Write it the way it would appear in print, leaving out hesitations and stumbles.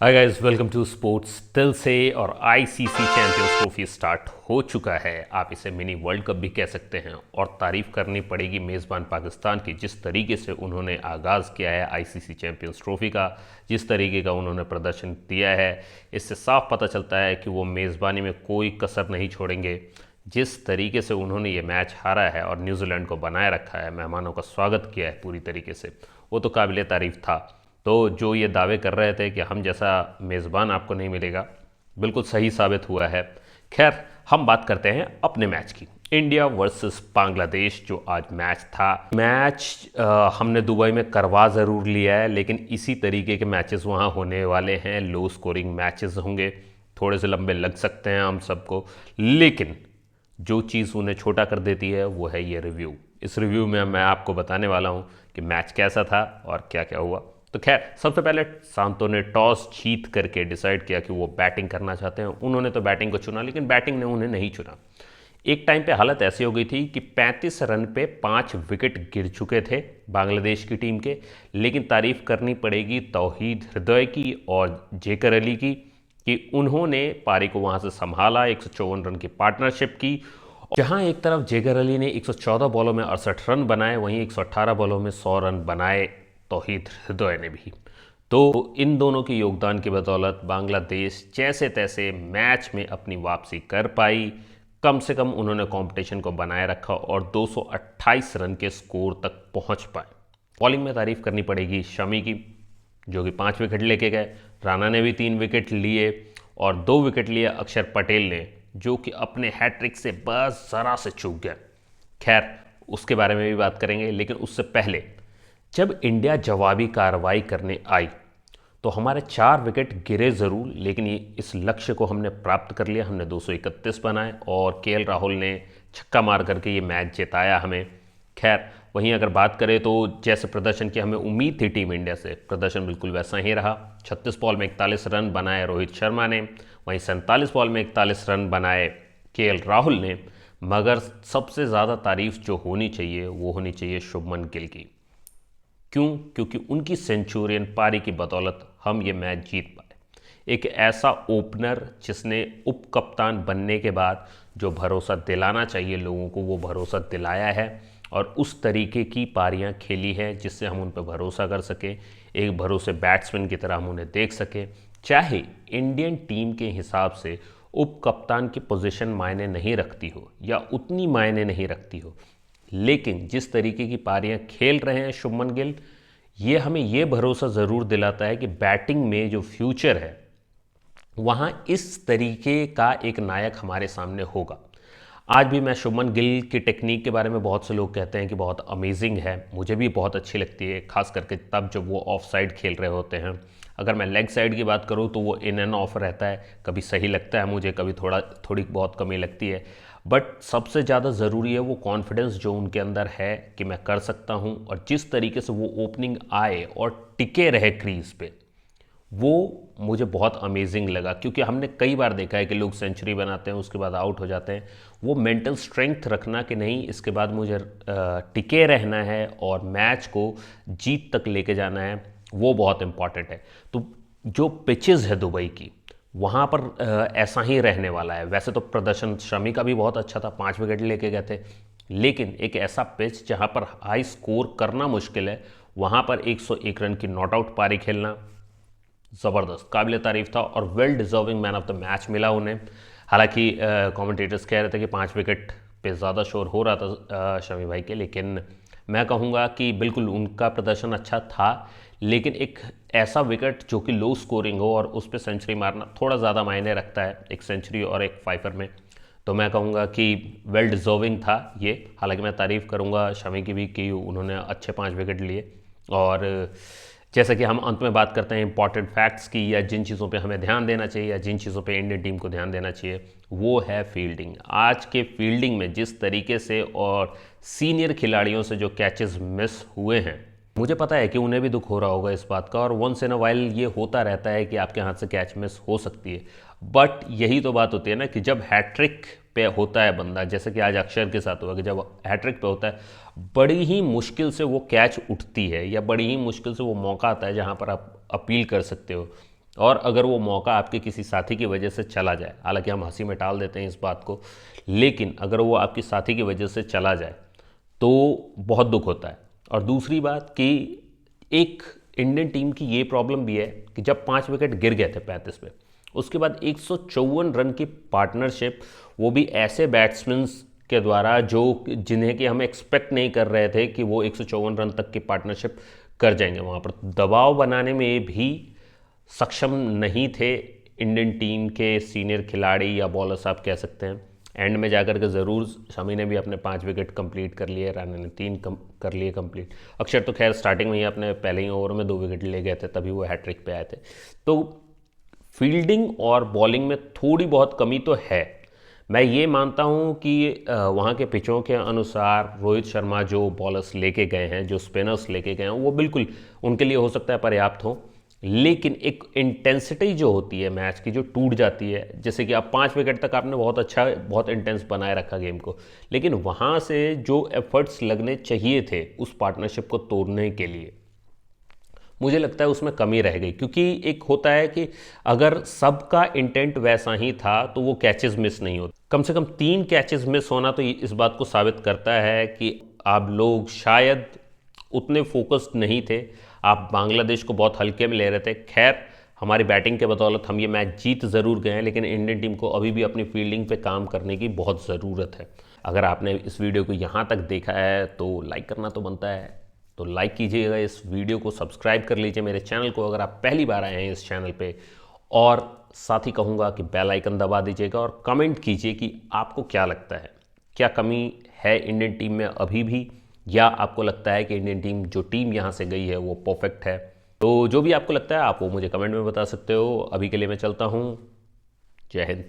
Hi guys, welcome to sports दिल से। और आईसीसी चैंपियंस ट्रॉफी स्टार्ट हो चुका है। आप इसे मिनी वर्ल्ड कप भी कह सकते हैं। और तारीफ करनी पड़ेगी मेज़बान पाकिस्तान की, जिस तरीके से उन्होंने आगाज़ किया है आईसीसी चैंपियंस ट्रॉफी का, जिस तरीके का उन्होंने प्रदर्शन दिया है, इससे साफ पता चलता है कि वो मेज़बानी में कोई कसर नहीं छोड़ेंगे। जिस तरीके से उन्होंने ये मैच हारा है और न्यूजीलैंड को बनाए रखा है, मेहमानों का स्वागत किया है पूरी तरीके से, वो तो काबिल तारीफ था। तो जो ये दावे कर रहे थे कि हम जैसा मेज़बान आपको नहीं मिलेगा, बिल्कुल सही साबित हुआ है। खैर, हम बात करते हैं अपने मैच की। इंडिया वर्सेस बांग्लादेश जो आज मैच था, हमने दुबई में करवा ज़रूर लिया है, लेकिन इसी तरीके के मैचेस वहाँ होने वाले हैं। लो स्कोरिंग मैचेस होंगे, थोड़े से लंबे लग सकते हैं हम सबको, लेकिन जो चीज़ उन्हें छोटा कर देती है वो है ये रिव्यू। इस रिव्यू में मैं आपको बताने वाला हूँ कि मैच कैसा था और क्या क्या हुआ। तो खैर, सबसे पहले सांतो ने टॉस जीत करके डिसाइड किया कि वो बैटिंग करना चाहते हैं। उन्होंने तो बैटिंग को चुना, लेकिन बैटिंग ने उन्हें नहीं चुना। एक टाइम पे हालत ऐसी हो गई थी कि 35 रन पे 5 विकेट गिर चुके थे बांग्लादेश की टीम के। लेकिन तारीफ करनी पड़ेगी तौहीद हृदय की और जेकर अली की कि उन्होंने पारी को वहां से संभाला। 154 रन की पार्टनरशिप की। जहां एक तरफ जेकर अली ने 114 बॉलों में 68 रन बनाए, वहीं 118 बॉलों में 100 रन बनाए तौहीद हृदय ने भी। तो इन दोनों के योगदान की बदौलत बांग्लादेश जैसे तैसे मैच में अपनी वापसी कर पाई। कम से कम उन्होंने कंपटीशन को बनाए रखा और 228 रन के स्कोर तक पहुंच पाए। बॉलिंग में तारीफ करनी पड़ेगी शमी की, जो कि 5 विकेट लेके गए। राणा ने भी 3 विकेट लिए और 2 विकेट लिए अक्षर पटेल ने, जो कि अपने हैट्रिक से बस ज़रा से चूक गया। खैर, उसके बारे में भी बात करेंगे, लेकिन उससे पहले जब इंडिया जवाबी कार्रवाई करने आई तो हमारे 4 विकेट गिरे ज़रूर, लेकिन इस लक्ष्य को हमने प्राप्त कर लिया। हमने 231 बनाए और केएल राहुल ने छक्का मार करके ये मैच जिताया हमें। खैर, वहीं अगर बात करें तो जैसे प्रदर्शन की हमें उम्मीद थी टीम इंडिया से, प्रदर्शन बिल्कुल वैसा ही रहा। 36 बॉल में 41 रन बनाए रोहित शर्मा ने, वहीं 47 बॉल में 41 रन बनाए केएल राहुल ने। मगर सबसे ज़्यादा तारीफ जो होनी चाहिए वो होनी चाहिए शुभमन गिल की। क्यों? क्योंकि उनकी सेंचुरियन पारी की बदौलत हम ये मैच जीत पाए। एक ऐसा ओपनर जिसने उप कप्तान बनने के बाद जो भरोसा दिलाना चाहिए लोगों को, वो भरोसा दिलाया है और उस तरीके की पारियां खेली हैं जिससे हम उन पर भरोसा कर सके, एक भरोसे बैट्समैन की तरह हम उन्हें देख सके। चाहे इंडियन टीम के हिसाब से उप कप्तान की पोजीशन मायने नहीं रखती हो या उतनी मायने नहीं रखती हो, लेकिन जिस तरीके की पारियां खेल रहे हैं शुभमन गिल, ये हमें ये भरोसा ज़रूर दिलाता है कि बैटिंग में जो फ्यूचर है वहाँ इस तरीके का एक नायक हमारे सामने होगा। आज भी मैं शुभमन गिल की टेक्निक के बारे में, बहुत से लोग कहते हैं कि बहुत अमेजिंग है, मुझे भी बहुत अच्छी लगती है, खास करके तब जब वो ऑफ साइड खेल रहे होते हैं। अगर मैं लेग साइड की बात करूँ तो वो इन एंड ऑफ रहता है, कभी सही लगता है मुझे, कभी थोड़ी बहुत कमी लगती है। बट सबसे ज़्यादा ज़रूरी है वो कॉन्फिडेंस जो उनके अंदर है कि मैं कर सकता हूँ। और जिस तरीके से वो ओपनिंग आए और टिके रहे क्रीज पे, वो मुझे बहुत अमेजिंग लगा। क्योंकि हमने कई बार देखा है कि लोग सेंचुरी बनाते हैं उसके बाद आउट हो जाते हैं। वो मेंटल स्ट्रेंथ रखना कि नहीं, इसके बाद मुझे टिके रहना है और मैच को जीत तक लेके जाना है, वो बहुत इंपॉर्टेंट है। तो जो पिचेस है दुबई की, वहाँ पर ऐसा ही रहने वाला है। वैसे तो प्रदर्शन शमी का भी बहुत अच्छा था, 5 विकेट लेके गए थे, लेकिन एक ऐसा पिच जहाँ पर हाई स्कोर करना मुश्किल है, वहाँ पर 101 रन की नॉट आउट पारी खेलना ज़बरदस्त, काबिल तारीफ था और well deserving man of the match मिला उन्हें। हालांकि कमेंटेटर्स कह रहे थे कि 5 विकेट पे ज़्यादा शोर हो रहा था शमी भाई के, लेकिन मैं कहूँगा कि बिल्कुल उनका प्रदर्शन अच्छा था। लेकिन एक ऐसा विकेट जो कि लो स्कोरिंग हो और उस पर सेंचुरी मारना थोड़ा ज़्यादा मायने रखता है, एक सेंचुरी और एक फाइफर में। तो मैं कहूँगा कि वेल डिजर्विंग था ये। हालांकि मैं तारीफ़ करूँगा शमी की भी कि उन्होंने अच्छे 5 विकेट लिए। और जैसा कि हम अंत में बात करते हैं इंपॉर्टेंट फैक्ट्स की, या जिन चीज़ों पे हमें ध्यान देना चाहिए या जिन चीज़ों पे इंडियन टीम को ध्यान देना चाहिए, वो है फील्डिंग। आज के फील्डिंग में जिस तरीके से और सीनियर खिलाड़ियों से जो कैचेस मिस हुए हैं, मुझे पता है कि उन्हें भी दुख हो रहा होगा इस बात का। और वंस इन अ वाइल ये होता रहता है कि आपके हाथ से कैच मिस हो सकती है। बट यही तो बात होती है ना कि जब हैट्रिक पे होता है बंदा, जैसे कि आज अक्षर के साथ हुआ कि जब हैट्रिक पे होता है, बड़ी ही मुश्किल से वो कैच उठती है या बड़ी ही मुश्किल से वो मौका आता है जहाँ पर आप अपील कर सकते हो। और अगर वो मौका आपके किसी साथी की वजह से चला जाए, हालांकि हम हंसी में टाल देते हैं इस बात को, लेकिन अगर वो आपके साथी की वजह से चला जाए तो बहुत दुख होता है। और दूसरी बात कि एक इंडियन टीम की ये प्रॉब्लम भी है कि जब 5 विकेट गिर गए थे 35 पे, उसके बाद 154 रन की पार्टनरशिप, वो भी ऐसे बैट्समैन के द्वारा जो जिन्हें कि हम एक्सपेक्ट नहीं कर रहे थे कि वो 154 रन तक की पार्टनरशिप कर जाएंगे, वहाँ पर दबाव बनाने में भी सक्षम नहीं थे इंडियन टीम के सीनियर खिलाड़ी या बॉलर्स आप कह सकते हैं। एंड में जाकर के ज़रूर शमी ने भी अपने 5 विकेट कंप्लीट कर लिए, राणा ने 3 कर लिए कंप्लीट। अक्षर तो खैर स्टार्टिंग में ही अपने पहले ही ओवर में 2 विकेट ले गए थे, तभी वो हैट्रिक पे आए थे। तो फील्डिंग और बॉलिंग में थोड़ी बहुत कमी तो है। मैं ये मानता हूँ कि वहाँ के पिचों के अनुसार रोहित शर्मा जो बॉलर्स लेके गए हैं, जो स्पिनर्स लेके गए हैं, वो बिल्कुल उनके लिए हो सकता है पर्याप्त हो, लेकिन एक इंटेंसिटी जो होती है मैच की जो टूट जाती है, जैसे कि आप 5 विकेट तक आपने बहुत अच्छा, बहुत इंटेंस बनाए रखा गेम को, लेकिन वहाँ से जो एफर्ट्स लगने चाहिए थे उस पार्टनरशिप को तोड़ने के लिए, मुझे लगता है उसमें कमी रह गई। क्योंकि एक होता है कि अगर सबका इंटेंट वैसा ही था तो वो कैचेस मिस नहीं होते। कम से कम 3 कैचेस मिस होना तो इस बात को साबित करता है कि आप लोग शायद उतने फोकस्ड नहीं थे, आप बांग्लादेश को बहुत हल्के में ले रहे थे। खैर, हमारी बैटिंग के बदौलत हम ये मैच जीत ज़रूर गए हैं, लेकिन इंडियन टीम को अभी भी अपनी फील्डिंग पे काम करने की बहुत ज़रूरत है। अगर आपने इस वीडियो को यहाँ तक देखा है तो लाइक करना तो बनता है, तो लाइक कीजिएगा इस वीडियो को, सब्सक्राइब कर लीजिए मेरे चैनल को अगर आप पहली बार आए हैं इस चैनल पे, और साथ ही कहूँगा कि बेल आइकन दबा दीजिएगा और कमेंट कीजिए कि आपको क्या लगता है, क्या कमी है इंडियन टीम में अभी भी, या आपको लगता है कि इंडियन टीम जो टीम यहाँ से गई है वो परफेक्ट है। तो जो भी आपको लगता है आप वो मुझे कमेंट में बता सकते हो। अभी के लिए मैं चलता हूँ। जय हिंद।